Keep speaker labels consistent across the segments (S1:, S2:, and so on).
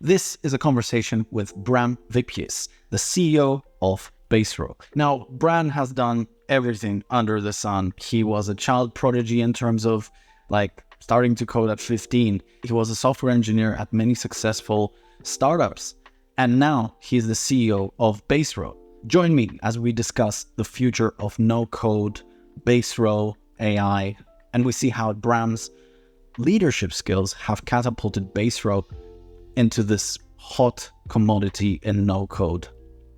S1: This is a conversation with Bram Wiepjes, the CEO of Baserow. Now, Bram has done everything under the sun. He was a child prodigy in terms of starting to code at 15. He was a software engineer at many successful startups. And now he's the CEO of Baserow. Join me as we discuss the future of no-code, Baserow, AI, and we see how Bram's leadership skills have catapulted Baserow into this hot commodity in no-code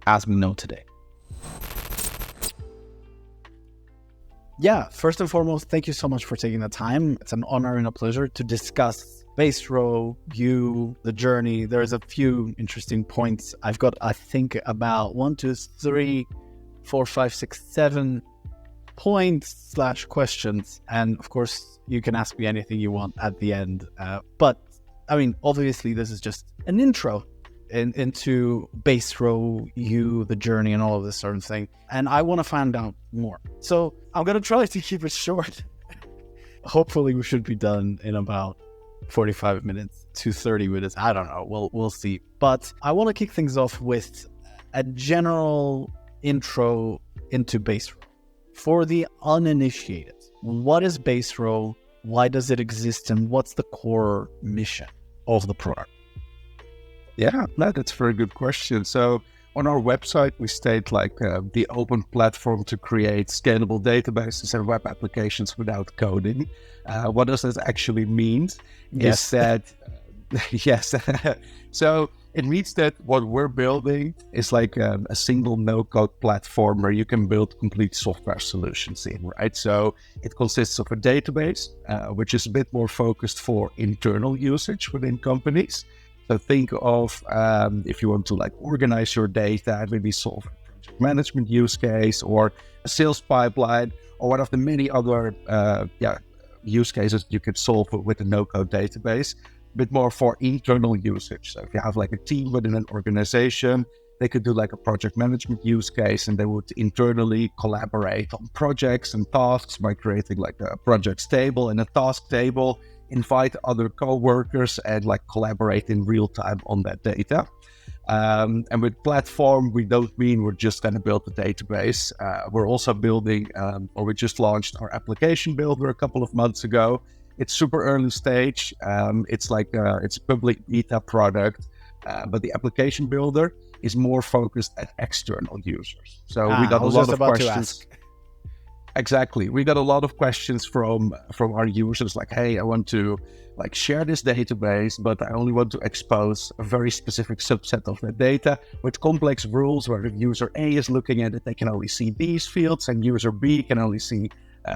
S1: as we know today. Yeah, first and foremost, thank you so much for taking the time. It's an honor and a pleasure to discuss Baserow, you, the journey. There's a few interesting points. I've got, I think, about 1, 2, 3, 4, 5, 6, 7 points / questions. And of course, you can ask me anything you want at the end. But I mean, obviously, this is just an intro into Baserow, you, the journey, and all of this sort of thing. And I want to find out more. So I'm going to try to keep it short. Hopefully, we should be done in about 45 minutes to 30 minutes. I don't know. We'll see. But I want to kick things off with a general intro into Baserow. For the uninitiated, what is Baserow? Why does it exist? And what's the core mission of the product?
S2: Yeah, that's a very good question. So on our website, we state the open platform to create scalable databases and web applications without coding. What does that actually mean?
S1: Yes.
S2: Is that, yes. So it means that what we're building is a single no-code platform where you can build complete software solutions in, right? So it consists of a database, which is a bit more focused for internal usage within companies. So think of if you want to organize your data and maybe solve a project management use case or a sales pipeline or one of the many other use cases you could solve with a no-code database, a bit more for internal usage. So if you have a team within an organization, they could do a project management use case and they would internally collaborate on projects and tasks by creating a projects table and a task table, invite other co-workers and collaborate in real time on that data. And with platform, we don't mean we're just going to build a database. We're also building, or we just launched our application builder a couple of months ago. It's super early stage. It's it's a public beta product, but the application builder is more focused at external users. So we got a lot of questions. Exactly. We got a lot of questions from our users hey, I want to share this database, but I only want to expose a very specific subset of that data with complex rules where if user A is looking at it, they can only see these fields and user B can only see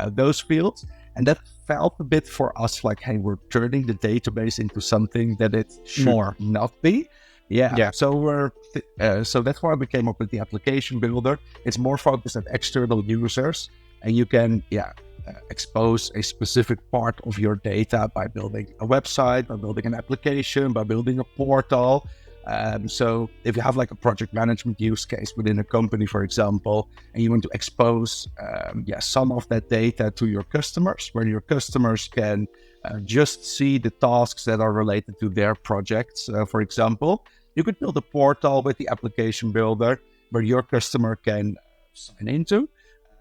S2: those fields. And that felt a bit for us hey, we're turning the database into something that it should not be. Yeah. So so that's why we came up with the application builder. It's more focused at external users. And you can, expose a specific part of your data by building a website, by building an application, by building a portal. So if you have a project management use case within a company, for example, and you want to expose some of that data to your customers, where your customers can just see the tasks that are related to their projects, for example, you could build a portal with the application builder where your customer can sign into.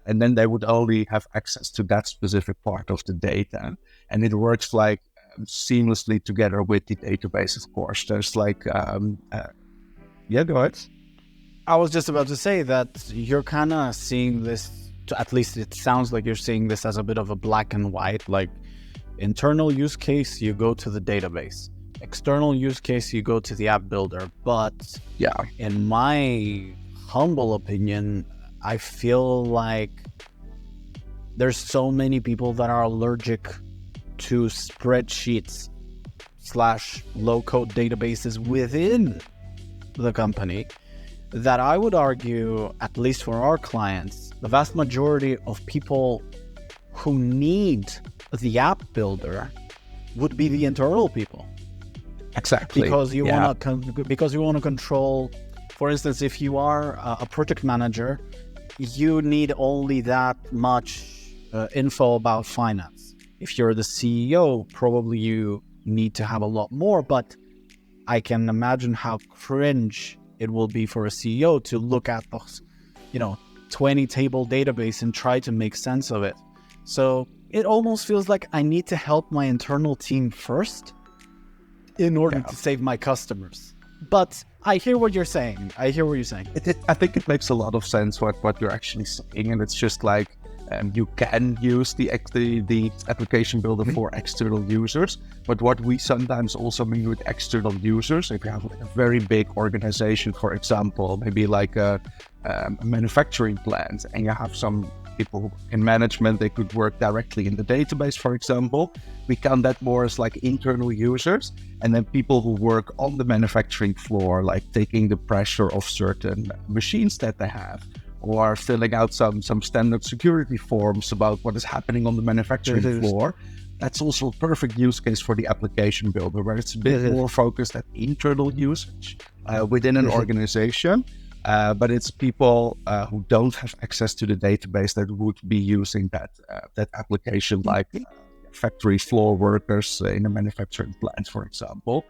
S2: And then they would only have access to that specific part of the data. And it works seamlessly together with the database, of course. There's go ahead.
S1: I was just about to say that you're kind of seeing this, at least it sounds like you're seeing this as a bit of a black and white, internal use case, you go to the database. External use case, you go to the app builder. But in my humble opinion, I feel there's so many people that are allergic to spreadsheets / low-code databases within the company that I would argue, at least for our clients, the vast majority of people who need the app builder would be the internal people.
S2: Exactly.
S1: Because you want to control, for instance, if you are a project manager, you need only that much info about finance. If you're the CEO, probably you need to have a lot more. But I can imagine how cringe it will be for a CEO to look at the, 20 table database and try to make sense of it. So it almost feels like I need to help my internal team first in order to save my customers. But I hear what you're saying. I think
S2: it makes a lot of sense what you're actually saying, and it's just like you can use the application builder for external users. But what we sometimes also mean with external users, if you have like a very big organization, for example, maybe like a manufacturing plant, and you have some people in management, they could work directly in the database, for example. We count that more as like internal users, and then people who work on the manufacturing floor, like taking the pressure of certain machines that they have, or filling out some standard security forms about what is happening on the manufacturing floor. That's also a perfect use case for the application builder, where it's a bit more focused at internal usage within an organization. But it's people who don't have access to the database that would be using that application, like factory floor workers in a manufacturing plant, for example.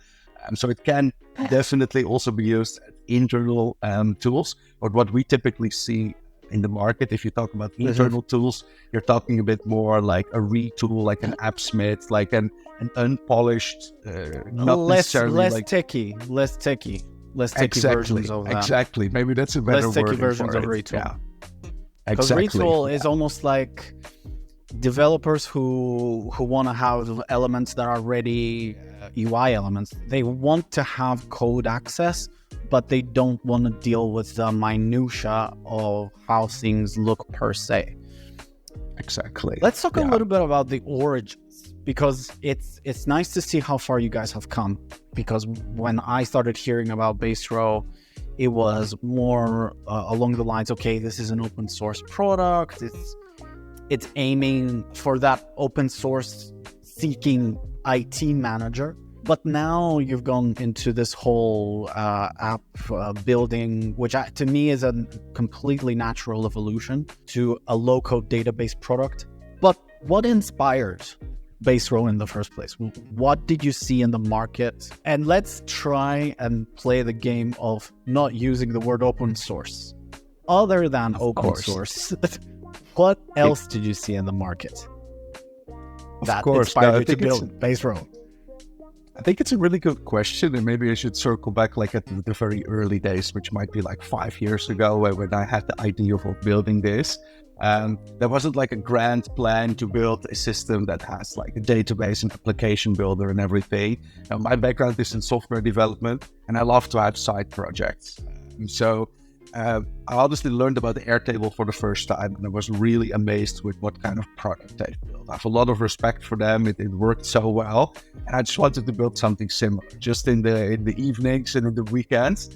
S2: So it can definitely also be used as internal tools. But what we typically see in the market, if you talk about internal tools, you're talking a bit more like a retool, like an AppSmith, like an unpolished, not necessarily
S1: less
S2: like
S1: techy versions of that.
S2: Exactly. Maybe that's a better word.
S1: Less techy versions of retool.
S2: Yeah.
S1: Because retool is almost like developers who want to have elements that are ready, UI elements. They want to have code access, but they don't want to deal with the minutia of how things look per se.
S2: Exactly.
S1: Let's talk a little bit about the origins, because it's nice to see how far you guys have come. Because when I started hearing about Baserow, it was more along the lines, okay, this is an open source product. It's aiming for that open source seeking IT manager. But now you've gone into this whole app building, which to me is a completely natural evolution to a low-code database product. But what inspired Baserow in the first place? What did you see in the market? And let's try and play the game of not using the word open source. Other than open source, what else did you see in the market that inspired you to build Baserow?
S2: I think it's a really good question, and maybe I should circle back like at the very early days, which might be like 5 years ago, when I had the idea of building this. There wasn't like a grand plan to build a system that has like a database and application builder and everything. Now, my background is in software development, and I love to have side projects. So I obviously learned about the Airtable for the first time, and I was really amazed with what kind of product they built. I have a lot of respect for them. It worked so well, and I just wanted to build something similar, just in the evenings and in the weekends.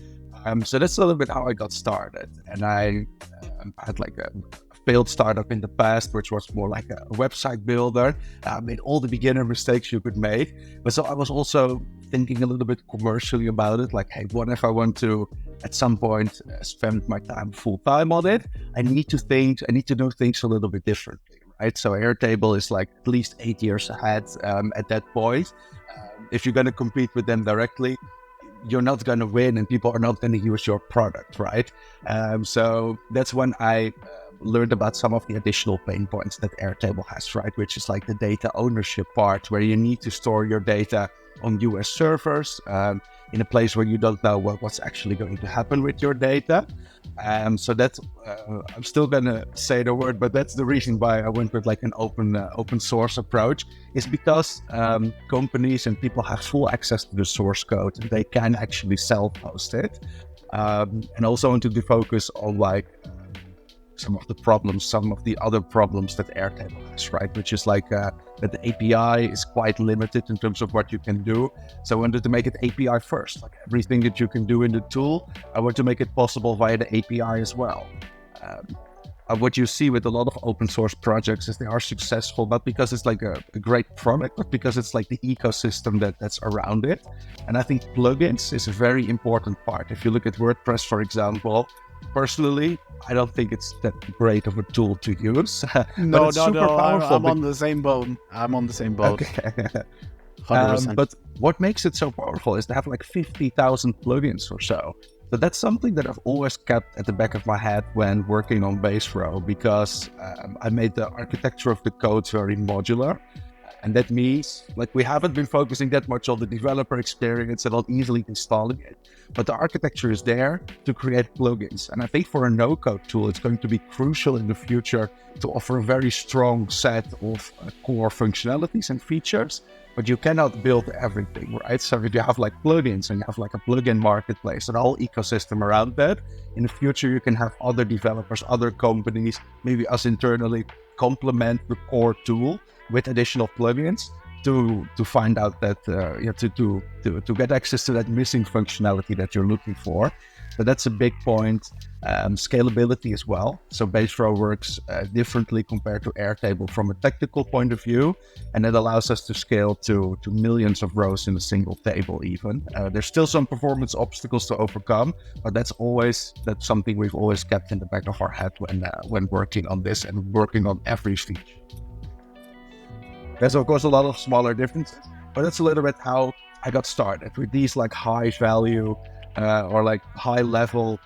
S2: So that's a little bit how I got started. And I had like a failed startup in the past, which was more like a website builder. I made all the beginner mistakes you could make. But so I was also thinking a little bit commercially about it. Like, hey, what if I want to, at some point, spend my time full time on it? I need to do things a little bit differently, right? So Airtable is like at least 8 years ahead at that point. If you're going to compete with them directly, you're not going to win, and people are not going to use your product, right? So that's when I learned about some of the additional pain points that Airtable has, right? Which is like the data ownership part, where you need to store your data on US servers in a place where you don't know what's actually going to happen with your data. So that's, I'm still going to say the word, but that's the reason why I went with like an open source approach, is because companies and people have full access to the source code, and they can actually self-host it. And also wanted to focus on like some of the other problems that Airtable has, right? Which is like that the API is quite limited in terms of what you can do. So I wanted to make it API first, like everything that you can do in the tool, I want to make it possible via the API as well. What you see with a lot of open source projects is they are successful, not because it's like a great product, but because it's like the ecosystem that's around it. And I think plugins is a very important part. If you look at WordPress, for example, personally, I don't think it's that great of a tool to use.
S1: No, I'm on the same boat. Okay. 100%.
S2: But what makes it so powerful is to have like 50,000 plugins or so. So that's something that I've always kept at the back of my head when working on Baserow, because I made the architecture of the code very modular. And that means like we haven't been focusing that much on the developer experience and on easily installing it. But the architecture is there to create plugins. And I think for a no-code tool, it's going to be crucial in the future to offer a very strong set of core functionalities and features. But you cannot build everything, right? So if you have like plugins and you have like a plugin marketplace and a whole ecosystem around that, in the future you can have other developers, other companies, maybe us internally complement the core tool with additional plugins to find out that to get access to that missing functionality that you're looking for. So that's a big point. Scalability as well. So Baserow works differently compared to Airtable from a technical point of view, and it allows us to scale to millions of rows in a single table even. There's still some performance obstacles to overcome, but that's something we've always kept in the back of our head when working on this and working on every feature. There's of course a lot of smaller differences, but that's a little bit how I got started with these like high value or like high level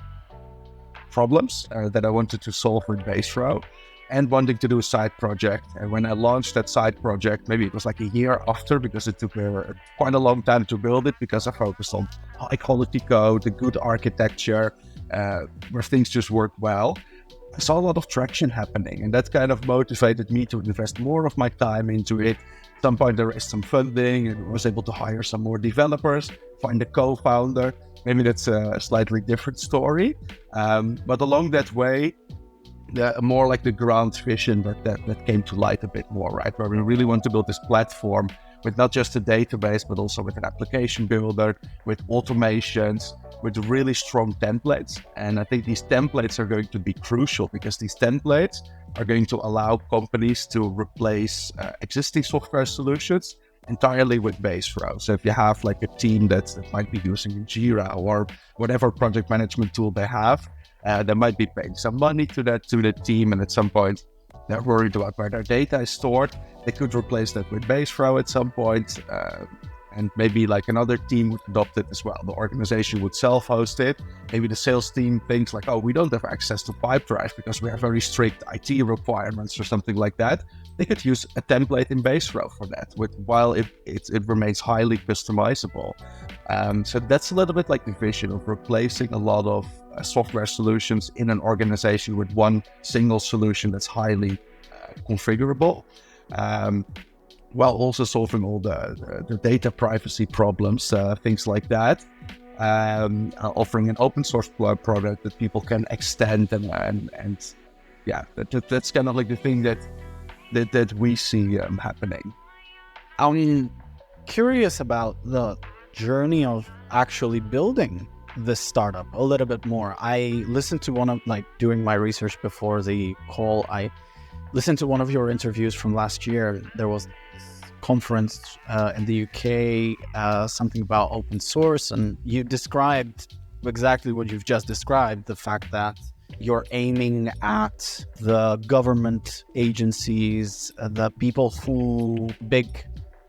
S2: problems that I wanted to solve with Baserow, and wanting to do a side project. And when I launched that side project, maybe it was like a year after, because it took quite a long time to build it, because I focused on high quality code, the good architecture, where things just work well. I saw a lot of traction happening, and that kind of motivated me to invest more of my time into it. At some point, there raised some funding and was able to hire some more developers, find a co-founder. Maybe that's a slightly different story. But along that way, more like the ground vision that came to light a bit more, right? Where we really want to build this platform with not just a database, but also with an application builder, with automations, with really strong templates. And I think these templates are going to be crucial, because these templates are going to allow companies to replace existing software solutions entirely with Baserow. So if you have like a team that might be using Jira or whatever project management tool they have, they might be paying some money to the team, and at some point they're worried about where their data is stored. They could replace that with Baserow at some point, and maybe like another team would adopt it as well. The organization would self-host it. Maybe the sales team thinks like, oh, we don't have access to Pipedrive because we have very strict IT requirements or something like that. They could use a template in Baserow for that, while it remains highly customizable. So that's a little bit like the vision of replacing a lot of software solutions in an organization with one single solution that's highly configurable, while also solving all the data privacy problems, things like that. Offering an open source product that people can extend and yeah, that's kind of like the thing that we see happening.
S1: I'm curious about the journey of actually building this startup a little bit more. I listened to doing my research before the call, I listened to one of your interviews from last year. There was this conference in the UK, something about open source, and you described exactly what you've just described, the fact that you're aiming at the government agencies, the people who big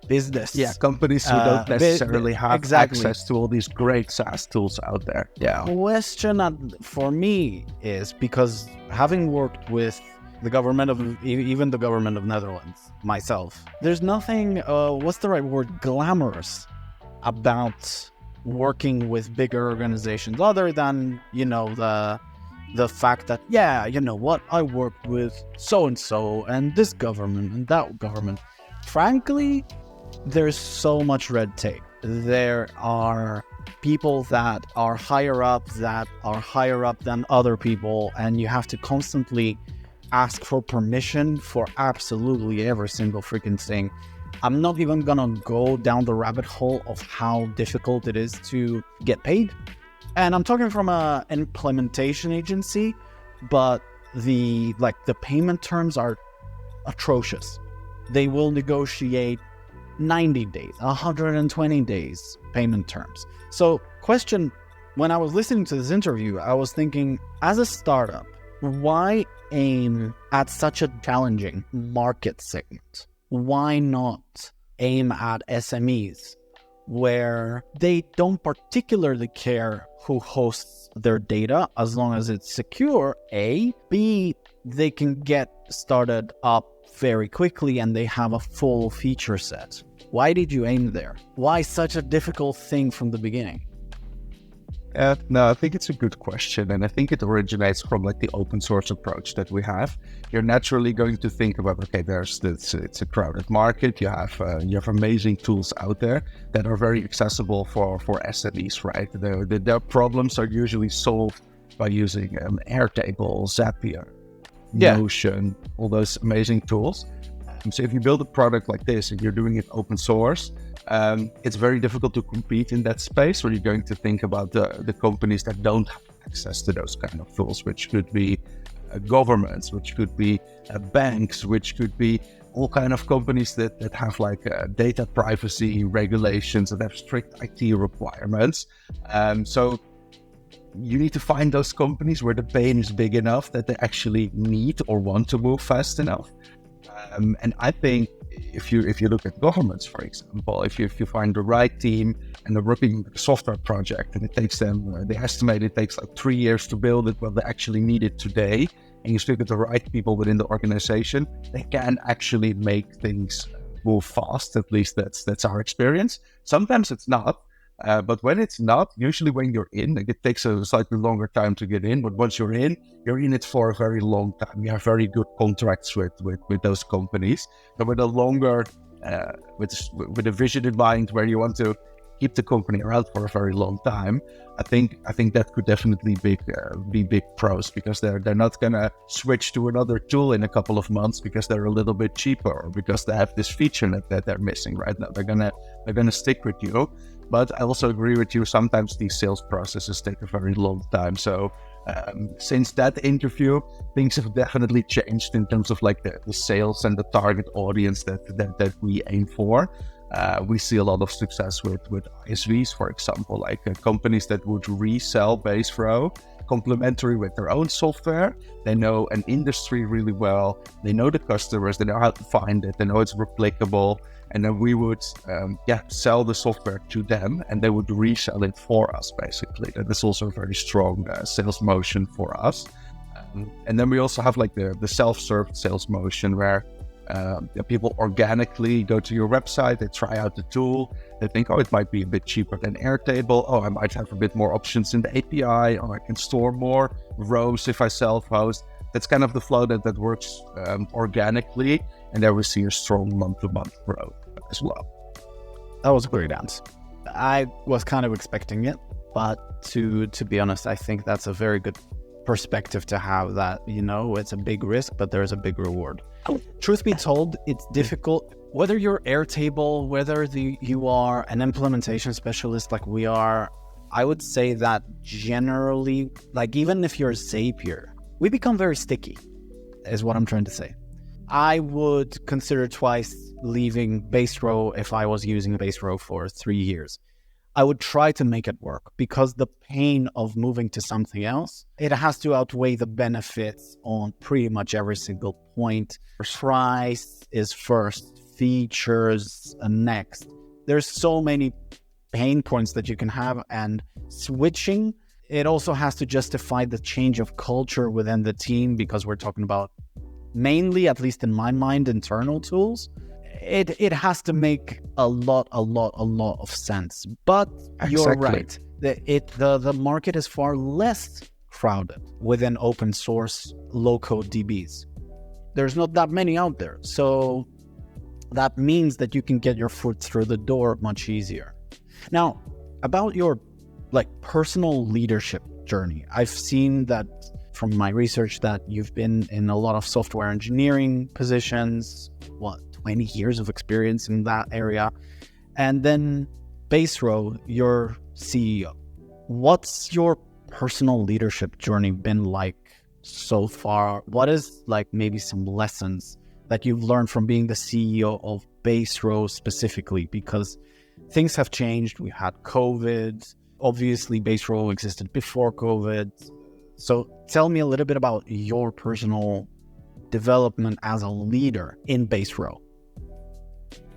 S1: business.
S2: Yeah, companies who don't necessarily have access to all these great SaaS tools out there. Yeah.
S1: Question for me is, because having worked with the government of, even the government of Netherlands, myself, there's nothing, what's the right word, glamorous about working with bigger organizations, other than, the fact that, yeah, you know what, I worked with so-and-so and this government and that government. Frankly, there's so much red tape. There are people that are higher up than other people, and you have to constantly ask for permission for absolutely every single freaking thing. I'm not even gonna go down the rabbit hole of how difficult it is to get paid. And I'm talking from an implementation agency, but the payment terms are atrocious. They will negotiate 90 days, 120 days payment terms. So question, when I was listening to this interview, I was thinking, as a startup, why aim at such a challenging market segment? Why not aim at SMEs, where they don't particularly care who hosts their data as long as it's secure, A. B, they can get started up very quickly and they have a full feature set. Why did you aim there? Why such a difficult thing from the beginning?
S2: No, I think it's a good question, and I think it originates from like the open source approach that we have. You're naturally going to think about, okay, it's a crowded market. You have amazing tools out there that are very accessible for SMEs, right? Their problems are usually solved by using Airtable, Zapier, Notion, all those amazing tools. So if you build a product like this and you're doing it open source, it's very difficult to compete in that space where you're going to think about the companies that don't have access to those kind of tools, which could be governments, which could be banks, which could be all kind of companies that have like data privacy regulations, that have strict IT requirements. So you need to find those companies where the pain is big enough that they actually need or want to move fast enough. And I think if you look at governments, for example, if you find the right team and they're working on a software project and it takes them, they estimate it takes like 3 years to build it, but they actually need it today, and you stick with the right people within the organization, they can actually make things move fast. At least that's our experience. Sometimes it's not. But when it's not, usually when you're in, like it takes a slightly longer time to get in, but once you're in it for a very long time. You have very good contracts with those companies. And with a longer, with a vision in mind where you want to keep the company around for a very long time, I think that could definitely be big pros, because they're not gonna switch to another tool in a couple of months because they're a little bit cheaper or because they have this feature that they're missing right now. They're gonna stick with you. But I also agree with you, sometimes these sales processes take a very long time. So since that interview, things have definitely changed in terms of like the sales and the target audience that we aim for. We see a lot of success with ISVs, for example, like companies that would resell Baserow complementary with their own software. They know an industry really well. They know the customers. They know how to find it. They know it's replicable. And then we would sell the software to them and they would resell it for us, basically. That is also a very strong sales motion for us. And then we also have like the self-serve sales motion where people organically go to your website, they try out the tool, they think, oh, it might be a bit cheaper than Airtable. Oh, I might have a bit more options in the API, or I can store more rows if I self-host. That's kind of the flow that works organically. And there we see a strong month-to-month growth as well.
S1: That was a great answer. I was kind of expecting it, but to be honest, I think that's a very good perspective to have, that, it's a big risk, but there's a big reward. Truth be told, it's difficult, whether you're Airtable, whether you are an implementation specialist like we are. I would say that generally, like even if you're Zapier, we become very sticky, is what I'm trying to say. I would consider twice leaving Baserow if I was using Baserow for 3 years. I would try to make it work, because the pain of moving to something else, it has to outweigh the benefits on pretty much every single point. Price is first, features next. There's so many pain points that you can have, and switching, it also has to justify the change of culture within the team, because we're talking about mainly, at least in my mind, internal tools. It has to make a lot of sense. But you're right. The market is far less crowded within open source low-code DBs. There's not that many out there. So that means that you can get your foot through the door much easier. Now, about your personal leadership journey, I've seen that from my research that you've been in a lot of software engineering positions, 20 years of experience in that area. And then Baserow, your CEO. What's your personal leadership journey been like so far? What is maybe some lessons that you've learned from being the CEO of Baserow specifically? Because things have changed. We had COVID. Obviously, Baserow existed before COVID. So tell me a little bit about your personal development as a leader in Baserow.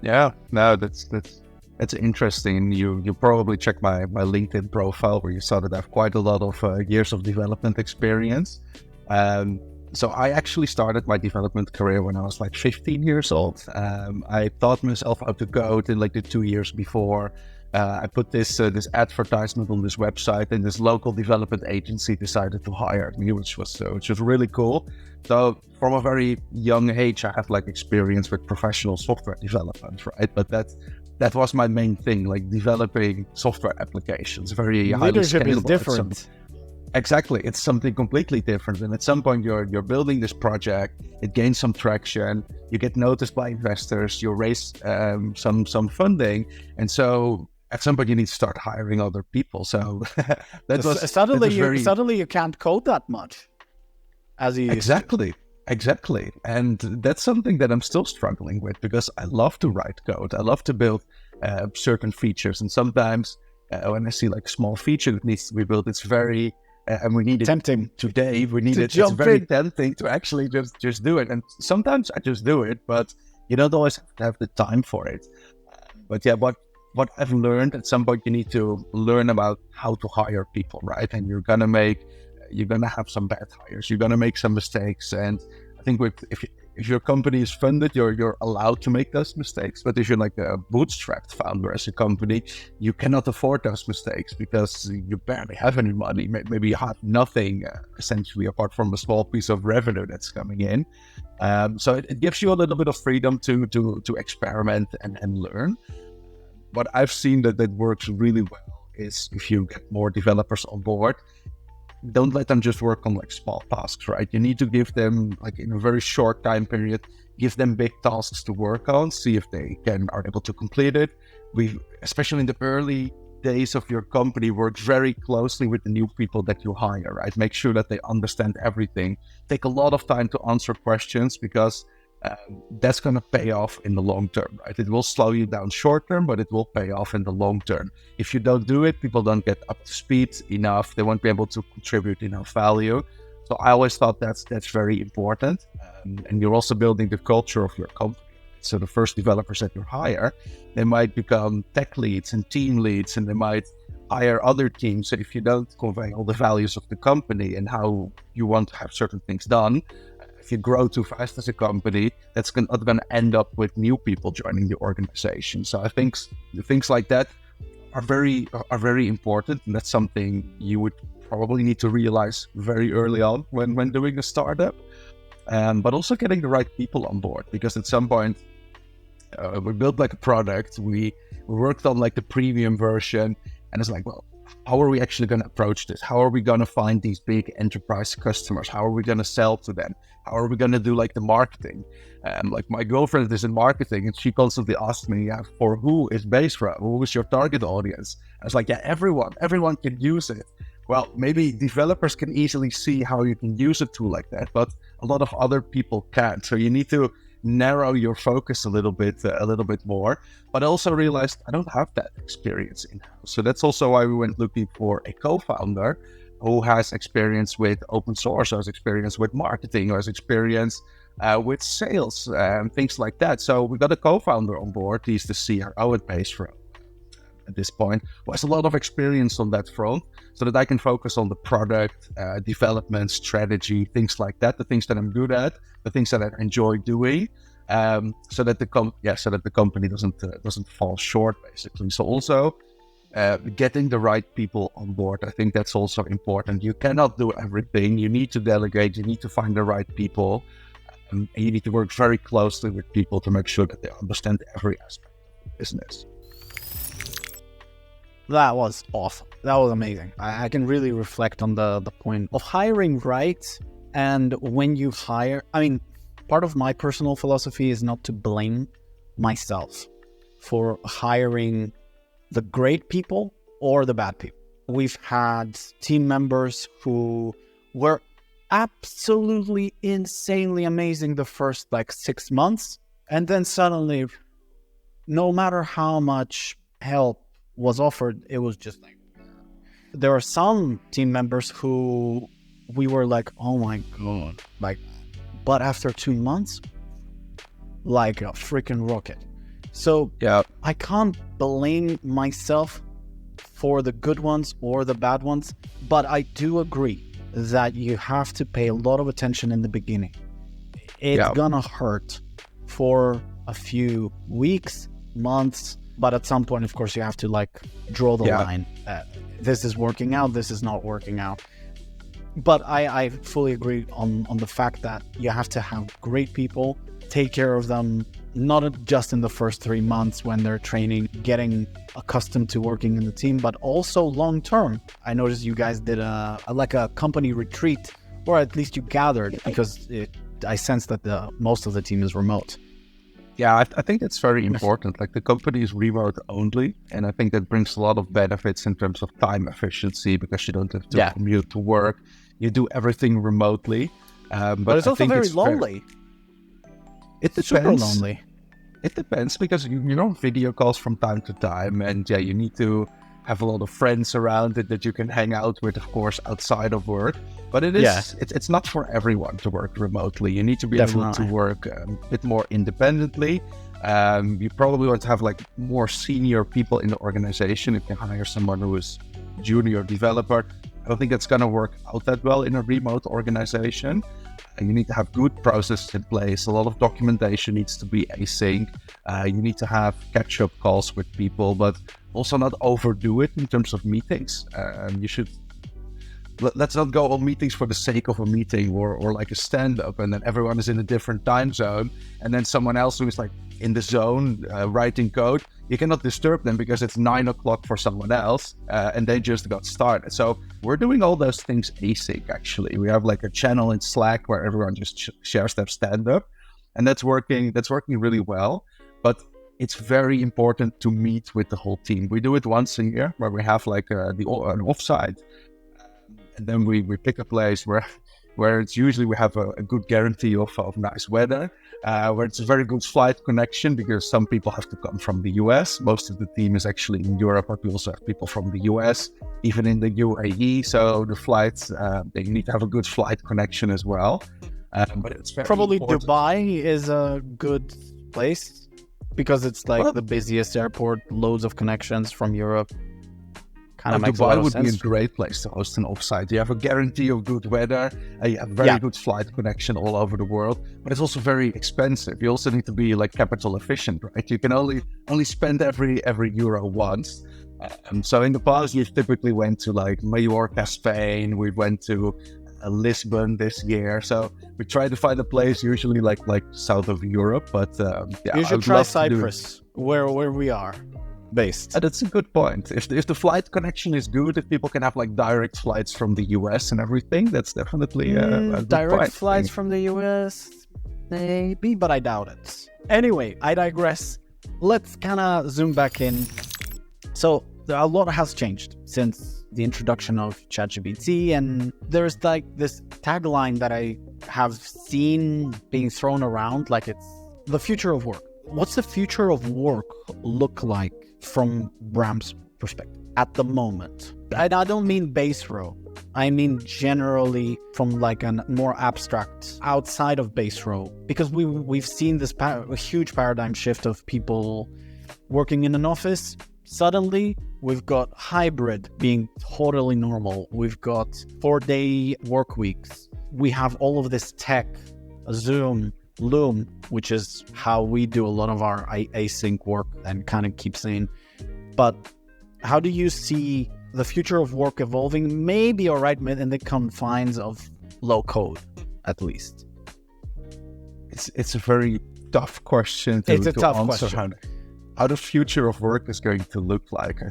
S2: Yeah, no, that's interesting. You probably checked my LinkedIn profile where you saw that I have quite a lot of years of development experience. Um, so I actually started my development career when I was like 15 years old. I taught myself how to code in like the 2 years before. I put this advertisement on this website, and this local development agency decided to hire me, which was really cool. So from a very young age, I have like experience with professional software development, right? But that was my main thing, like developing software applications, very highly
S1: Leadership is
S2: scalable.
S1: different.
S2: Exactly, it's something completely different. And at some point, you're building this project, it gains some traction, you get noticed by investors, you raise some funding, and so at some point you need to start hiring other people. So that was
S1: Suddenly you can't code that much as you used to.
S2: Exactly. And that's something that I'm still struggling with, because I love to write code. I love to build certain features. And sometimes when I see like a small feature that needs to be built, it's very, and we need it
S1: Tempting
S2: today. We need it. It's very tempting to actually just do it. And sometimes I just do it, but you don't always have to have the time for it. But yeah, what I've learned, at some point you need to learn about how to hire people, right? And you're gonna have some bad hires. You're gonna make some mistakes, and I think if your company is funded, you're allowed to make those mistakes. But if you're like a bootstrapped founder as a company, you cannot afford those mistakes because you barely have any money. Maybe you have nothing essentially apart from a small piece of revenue that's coming in. So it gives you a little bit of freedom to experiment and learn. What I've seen that works really well is if you get more developers on board, don't let them just work on like small tasks, right? You need to give them, like in a very short time period, give them big tasks to work on, see if they are able to complete it. We, especially in the early days of your company, work very closely with the new people that you hire, right? Make sure that they understand everything. Take a lot of time to answer questions, because that's going to pay off in the long term, right? It will slow you down short term, but it will pay off in the long term. If you don't do it, people don't get up to speed enough. They won't be able to contribute enough value. So I always thought that's very important. And you're also building the culture of your company. So the first developers that you hire, they might become tech leads and team leads, and they might hire other teams. So if you don't convey all the values of the company and how you want to have certain things done, if you grow too fast as a company, that's going to end up with new people joining the organization. So I think things like that are very important, and that's something you would probably need to realize very early on when doing a startup. But also getting the right people on board, because at some point we built like a product, we worked on like the premium version, and it's like, well, how are we actually going to approach this? How are we going to find these big enterprise customers? How are we going to sell to them? How are we going to do like the marketing? Like my girlfriend is in marketing, and she constantly asks me, yeah, for who is Baserow? Who is your target audience? I was like, yeah, everyone can use it. Well, maybe developers can easily see how you can use a tool like that, but a lot of other people can't. So you need to narrow your focus a little bit more. But I also realized I don't have that experience in-house. So that's also why we went looking for a co-founder who has experience with open source, who has experience with marketing, who has experience with sales and things like that. So we got a co-founder on board. He's the CRO at Baserow at this point, who has a lot of experience on that front, so that I can focus on the product development, strategy, things like that, the things that I'm good at, the things that I enjoy doing, so that the company doesn't fall short, basically. So also getting the right people on board, I think that's also important. You cannot do everything. You need to delegate. You need to find the right people, and you need to work very closely with people to make sure that they understand every aspect of the business.
S1: That was awesome. That was amazing. I can really reflect on the point of hiring right. And when you hire, I mean, part of my personal philosophy is not to blame myself for hiring the great people or the bad people. We've had team members who were absolutely insanely amazing the first 6 months. And then suddenly, no matter how much help was offered, it was just there are some team members who we were like, oh my god, but after 2 months, like a freaking rocket. So
S2: Yeah.
S1: I can't blame myself for the good ones or the bad ones, but I do agree that you have to pay a lot of attention in the beginning. It's gonna hurt for a few weeks, months, but at some point, of course, you have to like draw the line. This is working out, this is not working out. But I fully agree on the fact that you have to have great people, take care of them, not just in the first 3 months when they're training, getting accustomed to working in the team, but also long term. I noticed you guys did a company retreat, or at least you gathered, because I sense that most of the team is remote.
S2: Yeah, I think that's very important. Like the company is remote only, and I think that brings a lot of benefits in terms of time efficiency because you don't have to commute to work. You do everything remotely.
S1: But it's also very lonely.
S2: It depends.
S1: Super lonely.
S2: It depends because you're on video calls from time to time, and you need to have a lot of friends around it that you can hang out with, of course, outside of work. But it's not for everyone to work remotely. You need to be able to work a bit more independently. You probably want to have like more senior people in the organization. If you hire someone who is junior developer, I don't think that's going to work out that well in a remote organization. You need to have good processes in place. A lot of documentation needs to be async. You need to have catch-up calls with people, but also not overdo it in terms of meetings. Let's not go on meetings for the sake of a meeting or like a stand-up, and then everyone is in a different time zone, and then someone else who is like in the zone writing code, you cannot disturb them because it's 9 o'clock for someone else, and they just got started. So we're doing all those things async, actually. We have like a channel in Slack where everyone just shares their stand-up, and that's working really well. But it's very important to meet with the whole team. We do it once a year where we have like an offsite, and then we pick a place where it's usually we have a good guarantee of nice weather, where it's a very good flight connection because some people have to come from the US. Most of the team is actually in Europe, but we also have people from the US, even in the UAE. So the flights, they need to have a good flight connection as well. But it's very
S1: probably
S2: important.
S1: Dubai is a good place because it's like the busiest airport, loads of connections from Europe. Kind of makes a lot of
S2: Dubai would
S1: sense.
S2: be a great place to host an offsite. You have a guarantee of good weather, you have very good flight connection all over the world, but it's also very expensive. You also need to be like capital efficient, right? You can only spend every euro once. So in the past, we typically went to like Mallorca, Spain. We went to Lisbon this year. So we try to find a place usually like south of Europe, but
S1: you should try Cyprus, where we are based.
S2: That's a good point. If the flight connection is good, if people can have like direct flights from the US and everything, that's definitely a good
S1: direct
S2: point,
S1: flights from the US, maybe, but I doubt it. Anyway, I digress. Let's kind of zoom back in. So a lot has changed since the introduction of ChatGPT, and there's like this tagline that I have seen being thrown around, like it's the future of work. What's the future of work look like from Bram's perspective at the moment? And I don't mean Baserow. I mean generally from like a more abstract outside of Baserow, because we've seen this a huge paradigm shift of people working in an office. Suddenly, we've got hybrid being totally normal. We've got 4-day work weeks. We have all of this tech, Zoom, Loom, which is how we do a lot of our async work and kind of keep saying. But how do you see the future of work evolving? Maybe in the confines of low code, at least.
S2: It's a very tough question to answer. How the future of work is going to look like. I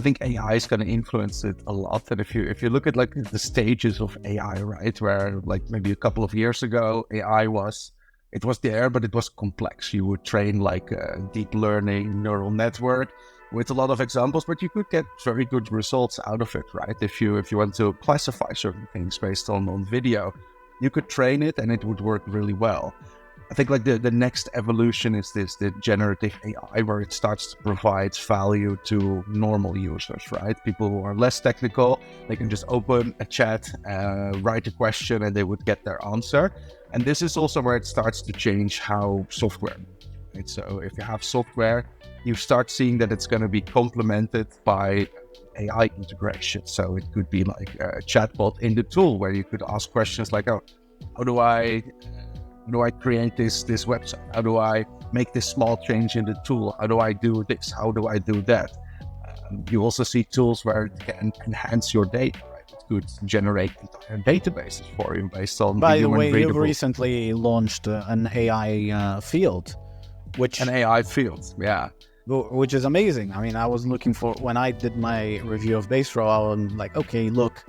S2: think AI is going to influence it a lot. And if you look at like the stages of AI, right, where like maybe a couple of years ago, AI was there, but it was complex. You would train like a deep learning neural network with a lot of examples, but you could get very good results out of it, right? If you want to classify certain things based on video, you could train it and it would work really well. I think like the next evolution is the generative AI, where it starts to provide value to normal users, right? People who are less technical, they can just open a chat, write a question, and they would get their answer. And this is also where it starts to change how software right? So if you have software, you start seeing that it's going to be complemented by AI integration. So it could be like a chatbot in the tool where you could ask questions like, oh, how do I create this website? How do I make this small change in the tool? How do I do this? How do I do that? You also see tools where it can enhance your data, right? It could generate entire databases for you based on
S1: By the way,
S2: readable.
S1: you've recently launched an AI field, which
S2: Yeah.
S1: which is amazing. I mean, I was looking for, when I did my review of Baserow, I was like, okay, look,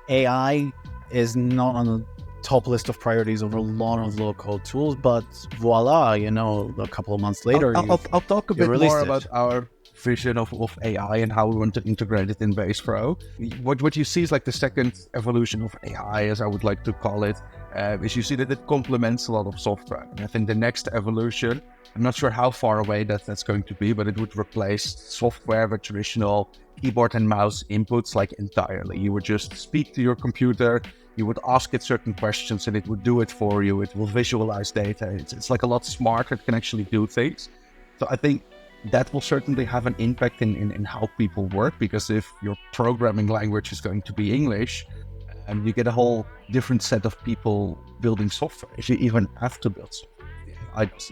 S1: AI is not on the top list of priorities over a lot of low-code tools, but voila, a couple of months later,
S2: I'll talk a bit more
S1: it.
S2: about our vision of AI and how we want to integrate it in Baserow. What you see is like the second evolution of AI, as I would like to call it, is you see that it complements a lot of software. And I think the next evolution, I'm not sure how far away that's going to be, but it would replace software with traditional keyboard and mouse inputs like entirely. You would just speak to your computer, you would ask it certain questions and it would do it for you. It will visualize data. It's like a lot smarter. It can actually do things. So I think that will certainly have an impact in how people work, because if your programming language is going to be English, you get a whole different set of people building software. If you even have to build software, I just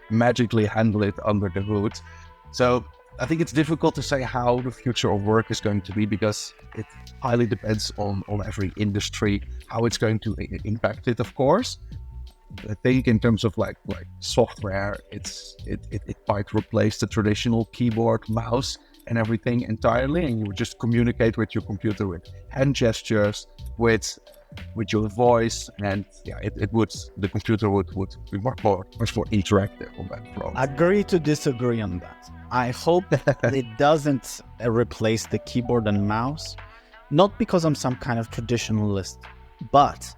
S2: magically handle it under the hood. So I think it's difficult to say how the future of work is going to be, because it highly depends on every industry, how it's going to impact it, of course. I think in terms of like software, it might replace the traditional keyboard, mouse, and everything entirely, and you would just communicate with your computer with hand gestures, with your voice, and the computer would be much more interactive on that front.
S1: Agree to disagree on that. I hope it doesn't replace the keyboard and mouse, not because I'm some kind of traditionalist, but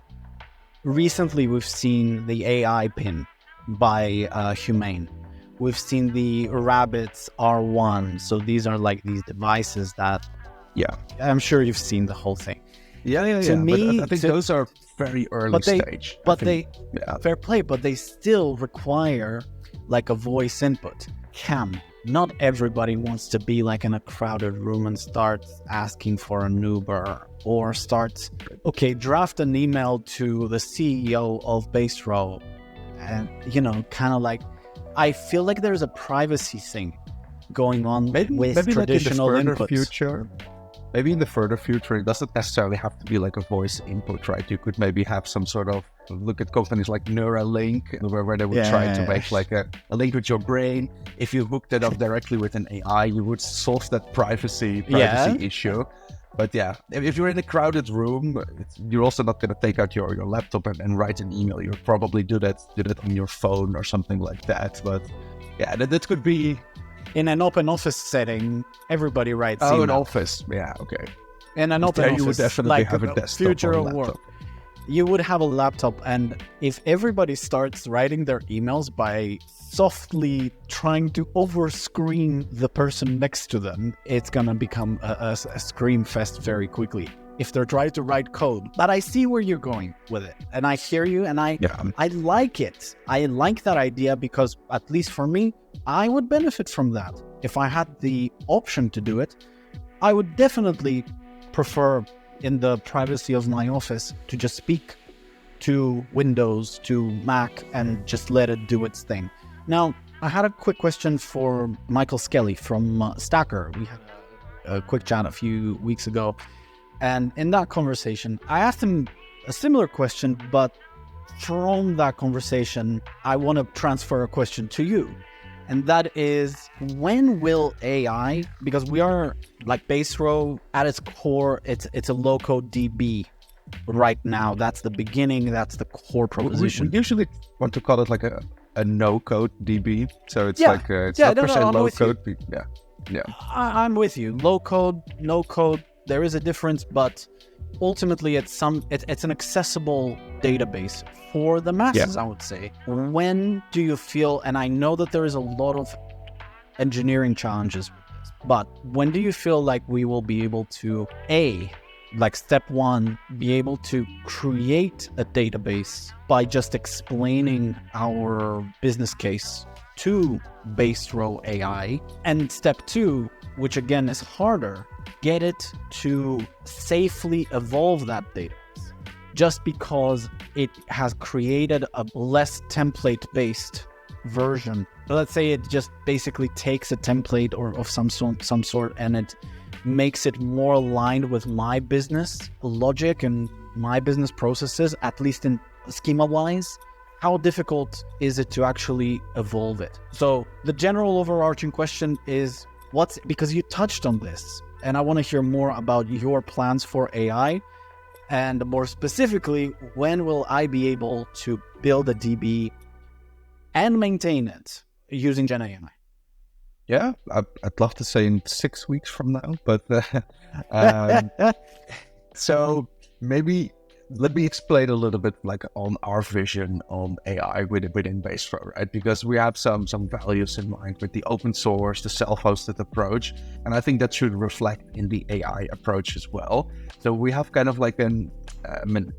S1: recently we've seen the AI pin by Humane. We've seen the Rabbits R1. So these are like these devices that, I'm sure you've seen the whole thing.
S2: To me, but I think those are very early stage.
S1: Fair play, but they still require like a voice input. Not everybody wants to be like in a crowded room and start asking for an Uber, or draft an email to the CEO of Baserow. And, kind of like, I feel like there's a privacy thing going on with traditional inputs.
S2: Maybe in the further future, it doesn't necessarily have to be like a voice input, right? You could maybe have some sort of, look at companies like Neuralink, where they would try to make like a link with your brain. If you hook that up directly with an AI, you would solve that privacy issue. But if you're in a crowded room, you're also not going to take out your laptop and write an email. You'll probably do that on your phone or something like that. But that could be...
S1: In an open office setting, everybody writes email.
S2: An office. Yeah, okay.
S1: In an open office,
S2: you would definitely have a desktop
S1: future
S2: or a
S1: of
S2: laptop.
S1: work. You would have a laptop, and if everybody starts writing their emails by softly trying to overscreen the person next to them, it's gonna become a scream fest very quickly. If they're trying to write code. But I see where you're going with it, and I hear you, and I like it. I like that idea, because at least for me, I would benefit from that. If I had the option to do it, I would definitely prefer, in the privacy of my office, to just speak to Windows, to Mac, and just let it do its thing. Now, I had a quick question for Michael Skelly from Stacker. We had a quick chat a few weeks ago. And in that conversation, I asked him a similar question, but from that conversation, I want to transfer a question to you. And that is, when will AI, because we are like Baserow at its core, it's a low-code DB right now. That's the beginning. That's the core proposition.
S2: We usually want to call it like a no-code DB. So it's not per se low-code.
S1: I'm with you. Low-code, no-code, there is a difference, but ultimately it's an accessible database for the masses, I would say. When do you feel, and I know that there is a lot of engineering challenges with this, but when do you feel like we will be able to, like step one, be able to create a database by just explaining our business case to Baserow AI. And step 2, which again is harder, get it to safely evolve that database. Just because it has created a less template-based version. So let's say it just basically takes a template or of some sort and it makes it more aligned with my business logic and my business processes, at least in schema-wise. How difficult is it to actually evolve it? So the general overarching question is, because you touched on this, and I want to hear more about your plans for AI, and more specifically, when will I be able to build a DB and maintain it using Gen AI?
S2: Yeah, I'd love to say in 6 weeks from now, but so maybe let me explain a little bit like on our vision on AI within Baserow, right? Because we have some values in mind with the open source, the self-hosted approach, and I think that should reflect in the AI approach as well. So we have kind of like an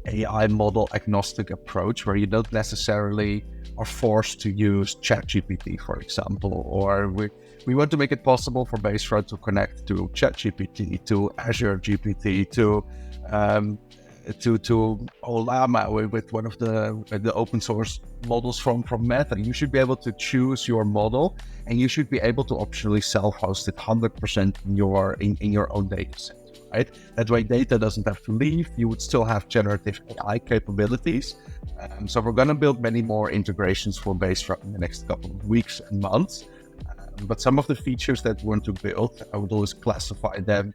S2: AI model agnostic approach where you don't necessarily are forced to use ChatGPT, for example, or we want to make it possible for Baserow to connect to ChatGPT, to Azure GPT, to Olama with one of the open source models from Meta. You should be able to choose your model, and you should be able to optionally self-host it 100% in your own data set, right? That way data doesn't have to leave. You would still have generative AI capabilities. So we're going to build many more integrations for Baserow in the next couple of weeks and months. But some of the features that we want to build, I would always classify them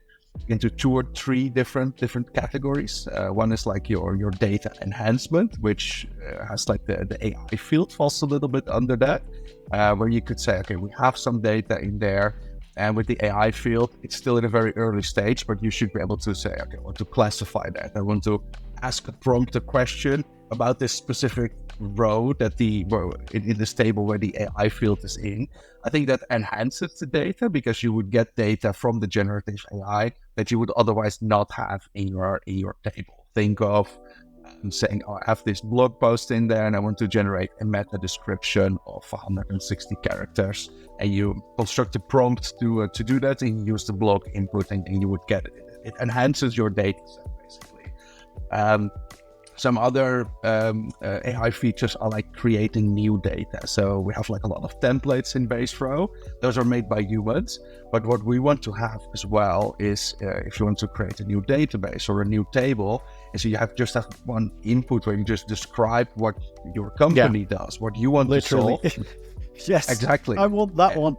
S2: into 2 or 3 different categories. One is like your data enhancement, which has like the AI field falls a little bit under that, where you could say, okay, we have some data in there, and with the AI field, it's still in a very early stage, but you should be able to say, okay, I want to classify that. I want to ask a prompt a question about this specific row that in this table where the AI field is in. I think that enhances the data because you would get data from the generative AI that you would otherwise not have in your table. Think of saying, oh, I have this blog post in there and I want to generate a meta description of 160 characters, and you construct a prompt to do that, and you use the blog input, and you would get it. It enhances your data set basically. Some other AI features are like creating new data. So we have like a lot of templates in Baserow. Those are made by humans. But what we want to have as well is if you want to create a new database or a new table, is you just have one input where you just describe what your company does, what you want to solve.
S1: Yes,
S2: exactly.
S1: I want that one.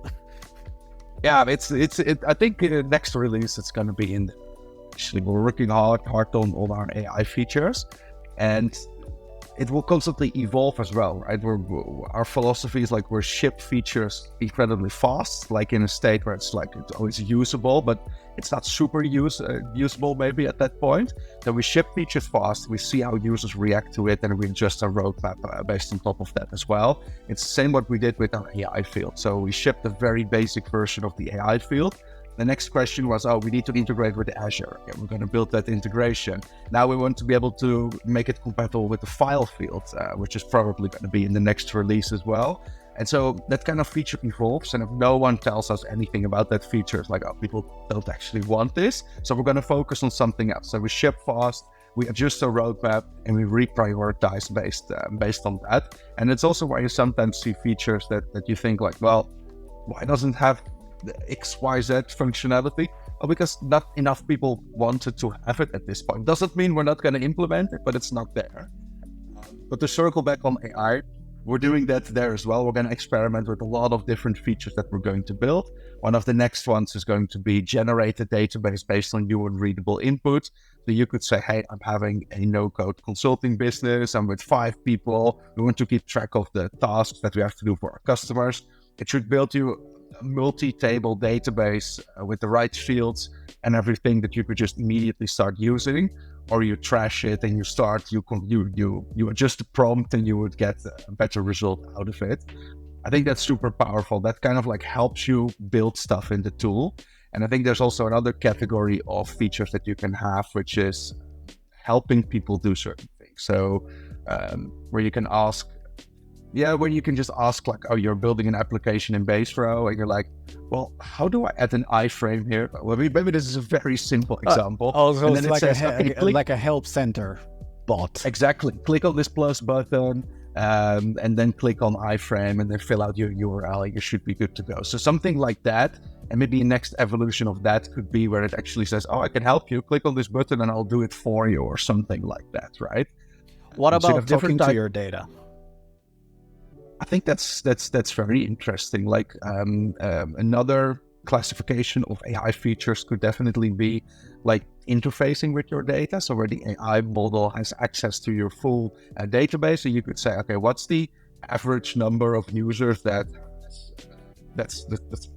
S2: Yeah, I think next release it's going to be in. Actually, we're working hard on all our AI features. And it will constantly evolve as well, right? Our philosophy is like we're ship features incredibly fast, like in a state where it's always usable, but it's not super usable maybe at that point. So we ship features fast, we see how users react to it, and we adjust our roadmap based on top of that as well. It's the same what we did with our AI field. So we shipped a very basic version of the AI field. The next question was, we need to integrate with Azure. Okay, we're going to build that integration. Now we want to be able to make it compatible with the file field, which is probably going to be in the next release as well. And so that kind of feature evolves, and if no one tells us anything about that feature, it's like, people don't actually want this. So we're going to focus on something else. So we ship fast, we adjust our roadmap, and we reprioritize based on that. And it's also why you sometimes see features that you think like, well, why doesn't it have the XYZ functionality? Well, because not enough people wanted to have it at this point. Doesn't mean we're not going to implement it, but it's not there. But to circle back on AI, we're doing that there as well. We're going to experiment with a lot of different features that we're going to build. One of the next ones is going to be generate a database based on human readable input. So you could say, hey, I'm having a no-code consulting business. I'm with 5 people. We want to keep track of the tasks that we have to do for our customers. It should build you a multi-table database with the right fields and everything that you could just immediately start using, or you trash it and you adjust the prompt and you would get a better result out of it. I think that's super powerful. That kind of like helps you build stuff in the tool. And I think there's also another category of features that you can have, which is helping people do certain things. So where you can ask Yeah, where you can just ask like, oh, you're building an application in Baserow, and you're like, well, how do I add an iframe here? Well, maybe this is a very simple example.
S1: Also,
S2: and
S1: it's
S2: then
S1: like
S2: it says,
S1: like a help center bot.
S2: exactly. Click on this plus button, and then click on iframe, and then fill out your URL. You should be good to go. So something like that. And maybe the next evolution of that could be where it actually says, oh, I can help you. Click on this button and I'll do it for you, or something like that, right?
S1: What
S2: So you
S1: about
S2: have different
S1: talking to your data?
S2: I think that's very interesting. Like another classification of AI features could definitely be like interfacing with your data. So where the AI model has access to your full database, so you could say, okay, what's the average number of users that's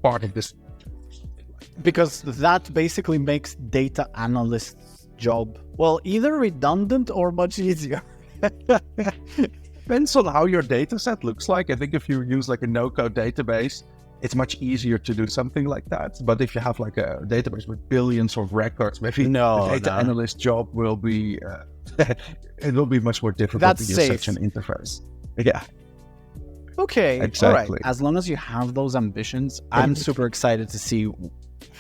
S2: part of this?
S1: Because that basically makes data analysts' job, well, either redundant or much easier.
S2: Depends on how your data set looks like. I think if you use like a no-code database, it's much easier to do something like that. But if you have like a database with billions of records, maybe the data analyst job will be it will be much more difficult to use such an interface. Yeah.
S1: Okay.
S2: Exactly.
S1: All right. As long as you have those ambitions, I'm super excited to see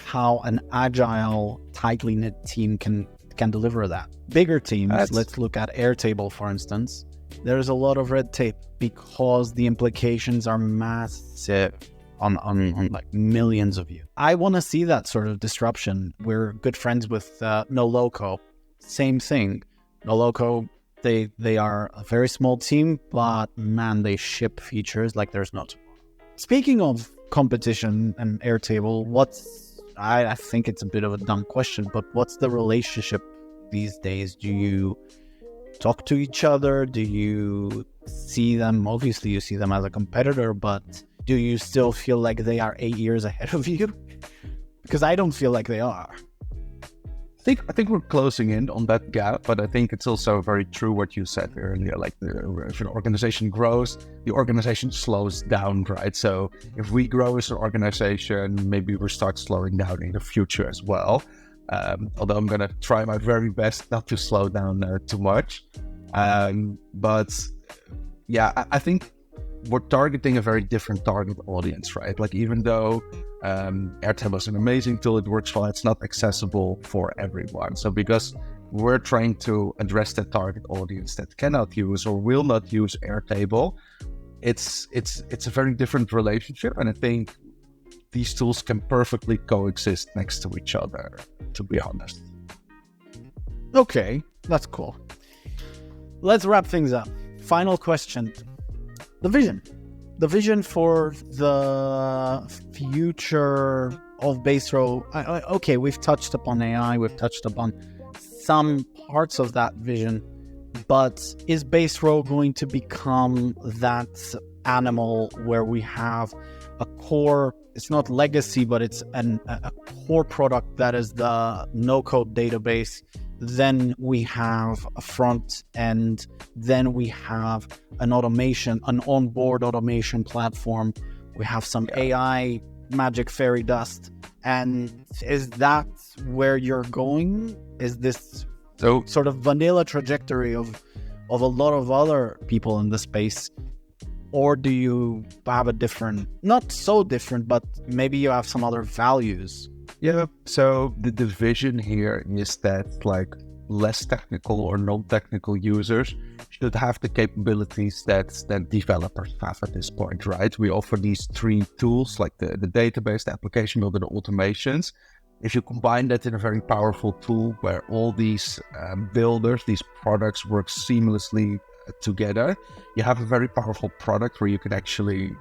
S1: how an agile, tightly knit team can deliver that. Bigger teams, let's look at Airtable, for instance. There's a lot of red tape because the implications are massive on like millions of you. I want to see that sort of disruption. We're good friends with NoLoco. Same thing. NoLoco, they are a very small team, but man, they ship features like there's no tomorrow. Speaking of competition and Airtable, I think it's a bit of a dumb question, but what's the relationship these days? Do you talk to each other? Do you see them? Obviously, you see them as a competitor, but do you still feel like they are 8 years ahead of you? Because I don't feel like they are.
S2: I think we're closing in on that gap, but I think it's also very true what you said earlier. Like if an organization grows, the organization slows down, right? So if we grow as an organization, maybe we start slowing down in the future as well. Although I'm going to try my very best not to slow down too much. But yeah, I think we're targeting a very different target audience, right? Like even though Airtable is an amazing tool, it works well, it's not accessible for everyone. So because we're trying to address that target audience that cannot use or will not use Airtable, it's a very different relationship. And I think these tools can perfectly coexist next to each other, to be honest.
S1: Okay, that's cool. Let's wrap things up. Final question. The vision for the future of Baserow. Okay, we've touched upon AI, we've touched upon some parts of that vision, but is Baserow going to become that animal where we have a core, it's not legacy, but it's a core product that is the no-code database? Then we have a front end. Then we have an onboard automation platform. We have some AI magic fairy dust. And is that where you're going? Is this sort of vanilla trajectory of a lot of other people in the space? Or do you have a different, not so different, but maybe you have some other values?
S2: Yeah, so the vision here is that like less technical or non-technical users should have the capabilities that developers have at this point, right? We offer these three tools, like the database, the application builder, the automations. If you combine that in a very powerful tool where all these builders, these products work seamlessly together, you have a very powerful product where you can actually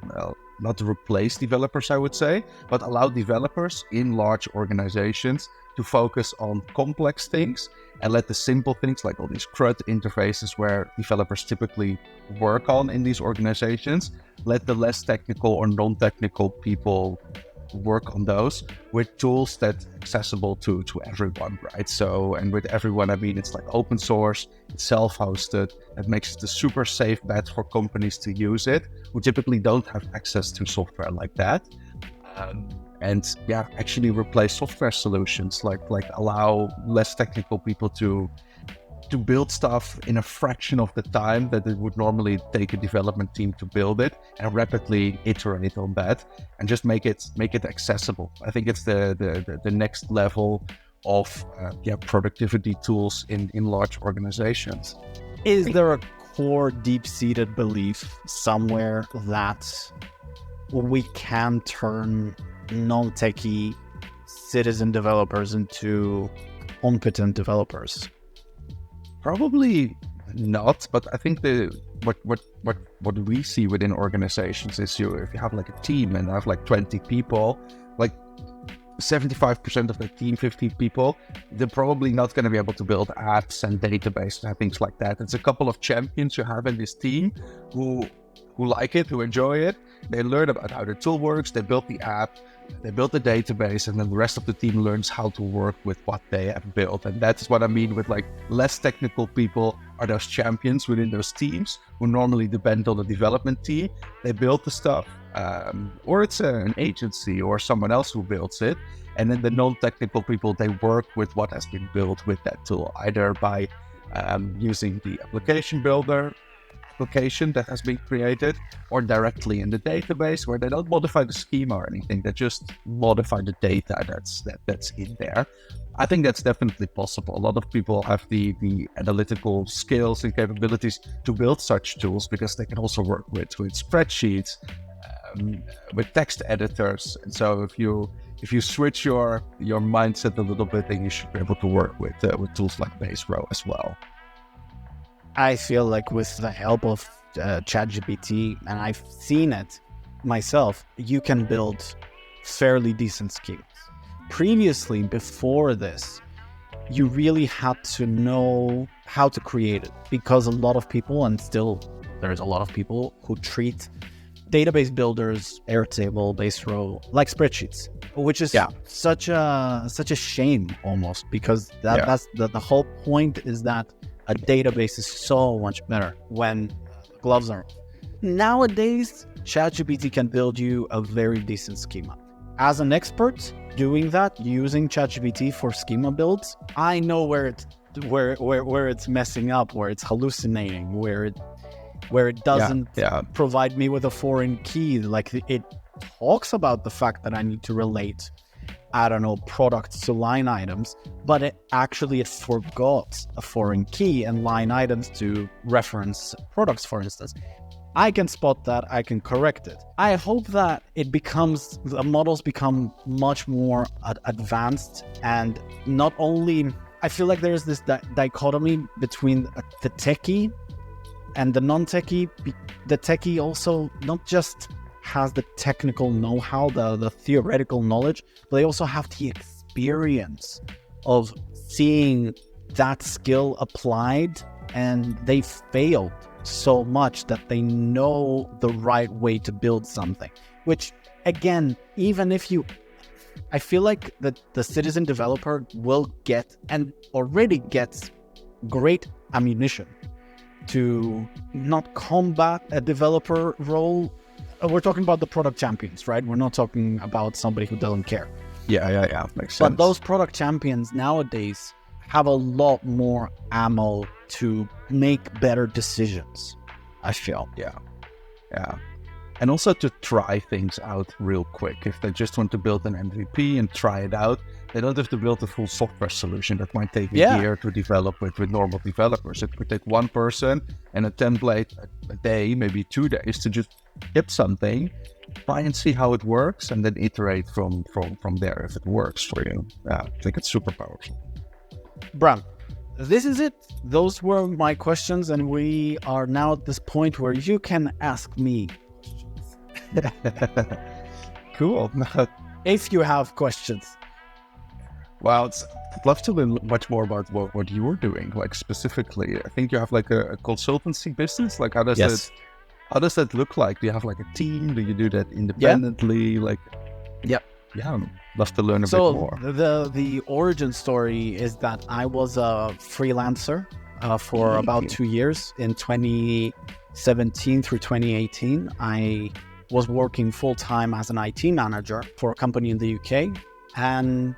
S2: not replace developers, I would say, but allow developers in large organizations to focus on complex things and let the simple things like all these CRUD interfaces where developers typically work on in these organizations, let the less technical or non-technical people work on those with tools that accessible to everyone, right? So, and with everyone, I mean, it's like open source, it's self-hosted, it makes it a super safe bet for companies to use it, who typically don't have access to software like that. And yeah, actually replace software solutions, like allow less technical people to to build stuff in a fraction of the time that it would normally take a development team to build it, and rapidly iterate on that and just make it accessible. I think it's the next level of productivity tools in large organizations.
S1: Is there a core deep-seated belief somewhere that we can turn non-techie citizen developers into competent developers?
S2: Probably not, but I think what we see within organizations is if you have like a team and have like 20 people, like 75% of the team, 15 people, they're probably not going to be able to build apps and databases and things like that. It's a couple of champions you have in this team who like it, who enjoy it. They learn about how the tool works, they build the app, they build the database, and then the rest of the team learns how to work with what they have built. And that's what I mean with like less technical people are those champions within those teams who normally depend on the development team. They build the stuff, or it's an agency or someone else who builds it. And then the non-technical people, they work with what has been built with that tool, either by using the application builder application that has been created, or directly in the database where they don't modify the schema or anything, they just modify the data that's in there. I think that's definitely possible. A lot of people have the analytical skills and capabilities to build such tools because they can also work with spreadsheets, with text editors. And so if you switch your mindset a little bit, then you should be able to work with tools like Baserow as well.
S1: I feel like with the help of ChatGPT, and I've seen it myself, you can build fairly decent schemes. Previously, before this, you really had to know how to create it, because a lot of people, and still there's a lot of people who treat database builders, Airtable, Baserow, like spreadsheets, which is such a shame almost, because that's the whole point is that a database is so much better when gloves are on. Nowadays, ChatGPT can build you a very decent schema. As an expert doing that, using ChatGPT for schema builds, I know where it's messing up, where it's hallucinating, where it doesn't provide me with a foreign key. Like, it talks about the fact that I need to relate, I don't know, products to line items, but it forgot a foreign key and line items to reference products, for instance. I can spot that, I can correct it. I hope that the models become much more advanced, and not only, I feel like there's this dichotomy between the techie and the non-techie. The techie also not just has the technical know-how, the theoretical knowledge, but they also have the experience of seeing that skill applied, and they failed so much that they know the right way to build something. Which, again, I feel like the citizen developer will get, and already gets, great ammunition to not combat a developer role. We're talking about the product champions, right? We're not talking about somebody who doesn't care.
S2: Yeah, makes sense.
S1: But those product champions nowadays have a lot more ammo to make better decisions, I feel.
S2: Yeah. And also to try things out real quick. If they just want to build an MVP and try it out, they don't have to build a full software solution that might take a year to develop with normal developers. It could take one person and a template a day, maybe 2 days, to just hit something, try and see how it works, and then iterate from there if it works for you. Yeah, I think it's super powerful.
S1: Bram, this is it. Those were my questions, and we are now at this point where you can ask me questions.
S2: Cool.
S1: If you have questions.
S2: Well, I'd love to learn much more about what you're doing, like specifically. I think you have like a consultancy business. Like, how does that look like? Do you have like a team? Do you do that independently? I'd love to learn a bit more.
S1: The origin story is that I was a freelancer for about 2 years. In 2017 through 2018, I was working full-time as an IT manager for a company in the UK. And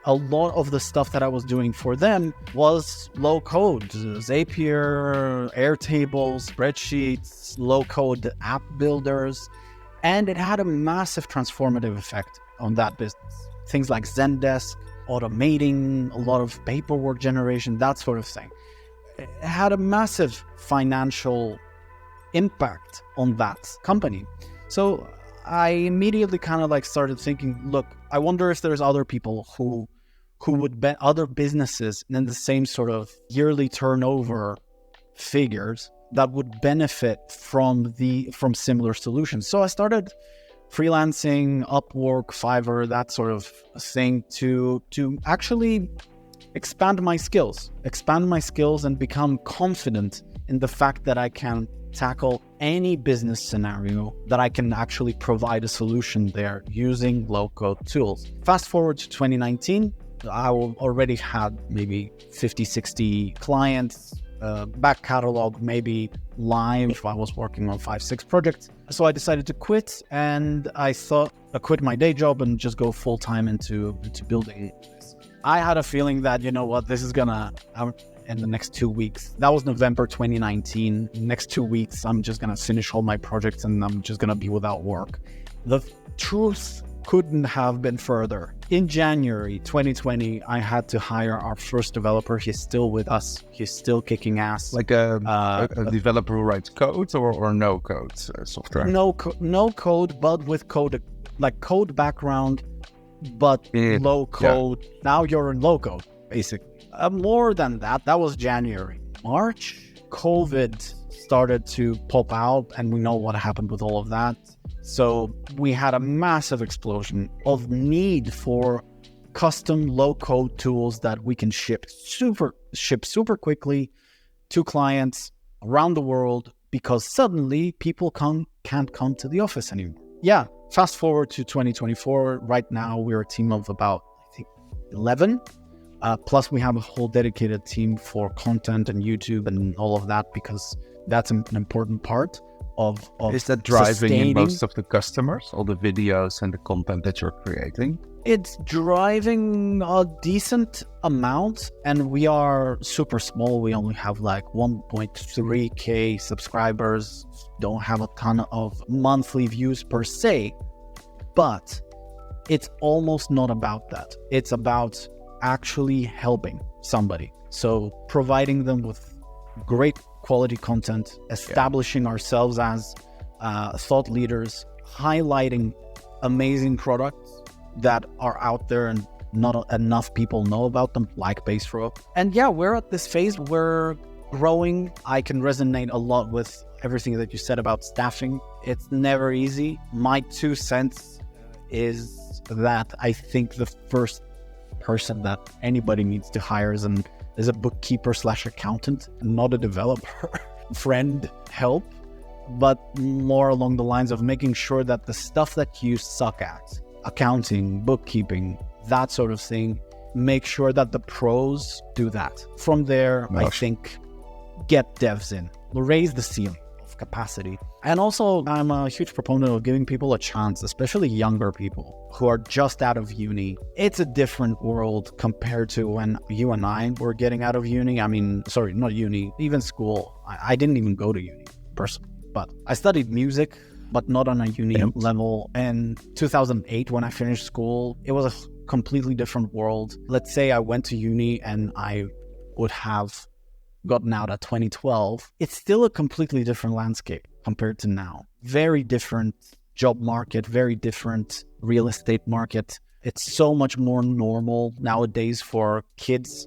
S1: a lot of the stuff that I was doing for them was low code. Zapier, Airtable, spreadsheets, low code app builders. And it had a massive transformative effect on that business. Things like Zendesk, automating a lot of paperwork generation, that sort of thing. It had a massive financial impact on that company. So I immediately kind of like started thinking, look, I wonder if there's other people who would bet other businesses in the same sort of yearly turnover figures that would benefit from similar solutions. So I started freelancing, Upwork, Fiverr, that sort of thing to actually expand my skills and become confident in the fact that I can tackle any business scenario, that I can actually provide a solution there using low-code tools. Fast forward to 2019, I already had maybe 50, 60 clients, back catalog, maybe live. I was working on 5-6 projects. So I decided to quit, and I thought I quit my day job and just go full-time into building this. I had a feeling that, you know what, this is gonna, in the next 2 weeks. That was November 2019. Next 2 weeks, I'm just going to finish all my projects and I'm just going to be without work. The truth couldn't have been further. In January 2020, I had to hire our first developer. He's still with us. He's still kicking ass.
S2: Like a developer who writes code or no code software?
S1: No code, but with code, like code background, but low code. Yeah. Now you're in low code, basically. More than that, that was January. March, COVID started to pop out, and we know what happened with all of that. So we had a massive explosion of need for custom low-code tools that we can ship super quickly to clients around the world, because suddenly people can't come to the office anymore. Yeah, fast forward to 2024. Right now, we're a team of about, I think, 11. Plus, we have a whole dedicated team for content and YouTube and all of that, because that's an important part of
S2: Is that driving in most of the customers, all the videos and the content that you're creating?
S1: It's driving a decent amount, and we are super small. We only have like 1.3K subscribers, don't have a ton of monthly views per se, but it's almost not about that. It's about actually helping somebody. So providing them with great quality content, establishing ourselves as thought leaders, highlighting amazing products that are out there and not enough people know about them, like Baserow. And yeah, we're at this phase, we're growing. I can resonate a lot with everything that you said about staffing. It's never easy. My 2 cents is that I think the first person that anybody needs to hire is a bookkeeper / accountant, not a developer. Friend, help, but more along the lines of making sure that the stuff that you suck at, accounting, bookkeeping, that sort of thing, make sure that the pros do that. From there, I think, get devs in, raise the ceiling of capacity. And also, I'm a huge proponent of giving people a chance, especially younger people who are just out of uni. It's a different world compared to when you and I were getting out of uni. I mean, sorry, not uni, even school. I didn't even go to uni personally, but I studied music, but not on a uni level. And 2008, when I finished school, it was a completely different world. Let's say I went to uni and I would have gotten out at 2012. It's still a completely different landscape compared to now. Very different job market, very different real estate market. It's so much more normal nowadays for kids.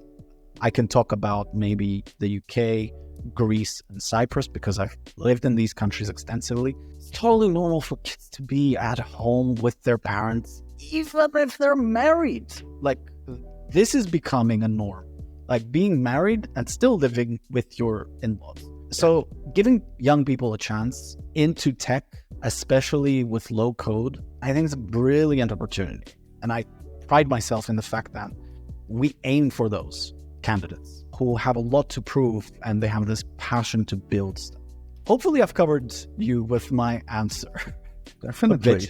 S1: I can talk about maybe the UK, Greece, and Cyprus, because I've lived in these countries extensively. It's totally normal for kids to be at home with their parents, even if they're married. Like, this is becoming a norm. Like being married and still living with your in-laws. So giving young people a chance into tech, especially with low code, I think it's a brilliant opportunity. And I pride myself in the fact that we aim for those candidates who have a lot to prove and they have this passion to build stuff. Hopefully I've covered you with my answer.
S2: Definitely.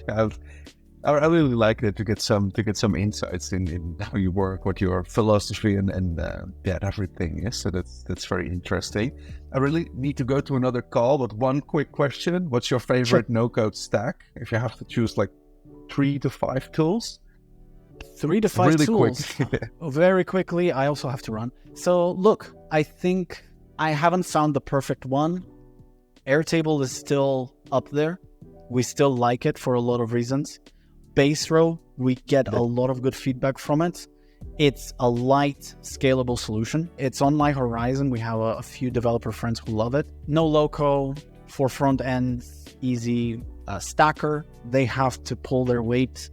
S2: I really like it to get some insights in how you work, what your philosophy and everything is. So that's very interesting. I really need to go to another call, but one quick question: what's your favorite no-code stack? If you have to choose like 3 to 5 tools.
S1: 3 to 5
S2: really
S1: tools.
S2: Quick.
S1: Very quickly. I also have to run. So look, I think I haven't found the perfect one. Airtable is still up there. We still like it for a lot of reasons. Baserow, we get a lot of good feedback from it. It's a light, scalable solution. It's on my horizon. We have a few developer friends who love it. No loco, for front ends, easy. Stacker, they have to pull their weight.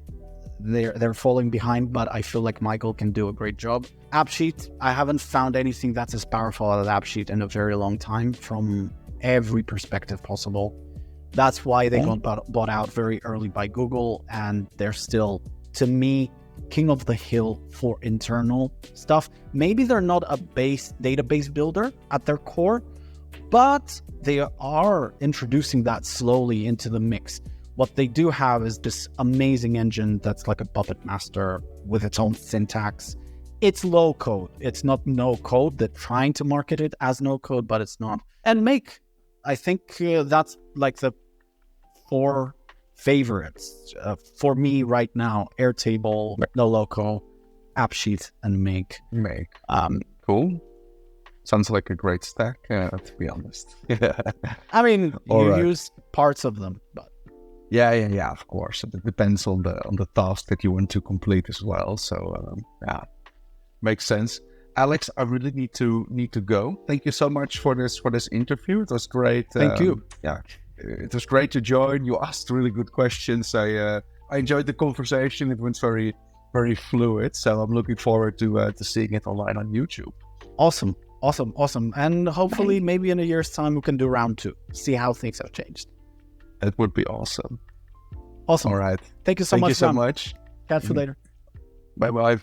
S1: They're falling behind, but I feel like Michael can do a great job. AppSheet, I haven't found anything that's as powerful as AppSheet in a very long time from every perspective possible. That's why they got bought out very early by Google, and they're still, to me, king of the hill for internal stuff. Maybe they're not a database builder at their core, but they are introducing that slowly into the mix. What they do have is this amazing engine that's like a puppet master with its own syntax. It's low code. It's not no code. They're trying to market it as no code, but it's not. And Make, I think that's like the 4 favorites for me right now: Airtable, No Loco, AppSheet, and Make.
S2: Cool. Sounds like a great stack, to be honest.
S1: I mean, you use parts of them, but
S2: yeah, of course. It depends on the task that you want to complete as well. So makes sense. Alex, I really need to go. Thank you so much for this interview. It was great.
S1: Thank you.
S2: Yeah. It was great to join. You asked really good questions. I enjoyed the conversation. It went very, very fluid. So I'm looking forward to seeing it online on YouTube.
S1: Awesome. And hopefully maybe in a year's time we can do round 2. See how things have changed.
S2: It would be awesome.
S1: Awesome.
S2: All right.
S1: Thank you so much.
S2: Thank you so much.
S1: Catch you later.
S2: Bye-bye.